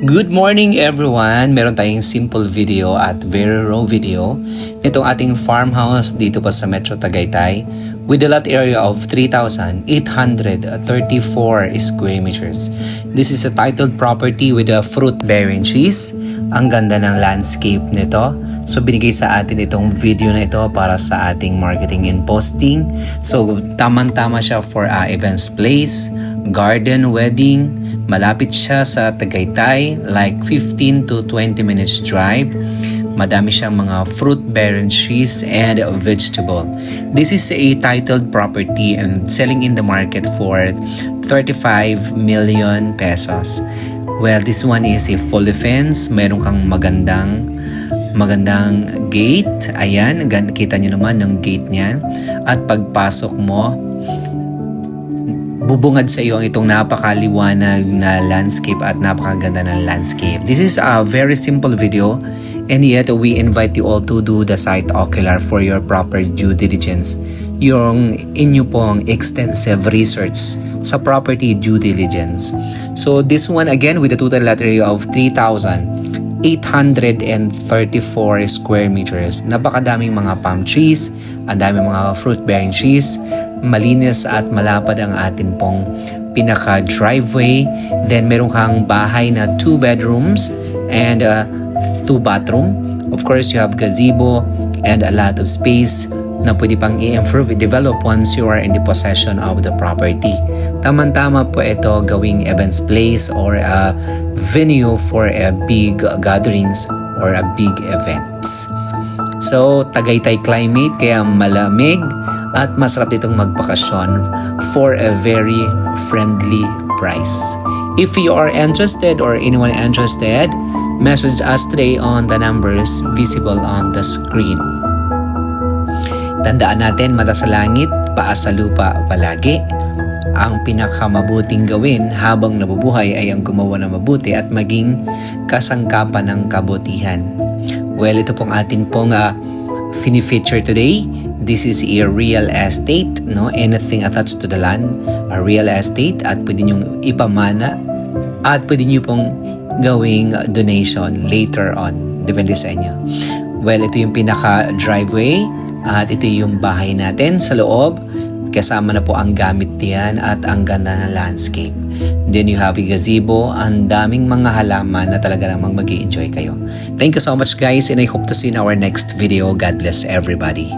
Good morning everyone! Meron tayong simple video at very raw video nitong ating farmhouse dito pa sa Metro Tagaytay with a lot area of 3,834 square meters. This is a titled property with a fruit-bearing trees. Ang ganda ng landscape nito. So binigay sa atin itong video na ito para sa ating marketing and posting. So tamang-tama siya for events place, garden, wedding. Malapit siya sa Tagaytay, like 15 to 20 minutes drive. Madami siyang mga fruit-bearing trees and vegetable. This is a titled property and selling in the market for 35 million pesos. Well, this one is a fully fenced. Meron kang magandang gate. Ayan, kita nyo naman yung gate niyan. At pagpasok mo, bubungad sa iyo ang itong napakaliwanag na landscape at napakaganda ng landscape. This is a very simple video and yet we invite you all to do the site ocular for your proper due diligence. Yung inyo pong extensive research sa property due diligence. So this one again with a total lot area of 3,834 square meters. Napakadaming mga palm trees, ang daming mga fruit-bearing trees, malinis at malapad ang atin pong pinaka-driveway. Then meron kang bahay na 2 bedrooms and 2 bathroom. Of course, you have gazebo and a lot of space na pwede pang i-improve, i-develop once you are in the possession of the property. Tamang-tama po ito gawing events place or a venue for a big gatherings or a big events. So, Tagaytay climate, kaya malamig at masarap ditong magbakasyon for a very friendly price. If you are interested or anyone interested, message us today on the numbers visible on the screen. Tandaan natin, mata sa langit, paa sa lupa palagi. Ang pinakamabuting gawin habang nabubuhay ay ang gumawa ng mabuti at maging kasangkapan ng kabutihan. Well, ito pong atin pong fini-feature today. This is a real estate, no? Anything attached to the land, a real estate, at pwede nyo ipamana at pwede nyo pong gawing donation later on. Depende sa inyo. Well, ito yung pinaka-driveway at ito yung bahay natin sa loob. Kasama na po ang gamit diyan at ang ganda ng landscape. Then you have a gazebo, ang daming mga halaman na talaga namang mag-i-enjoy kayo. Thank you so much guys and I hope to see you in our next video. God bless everybody.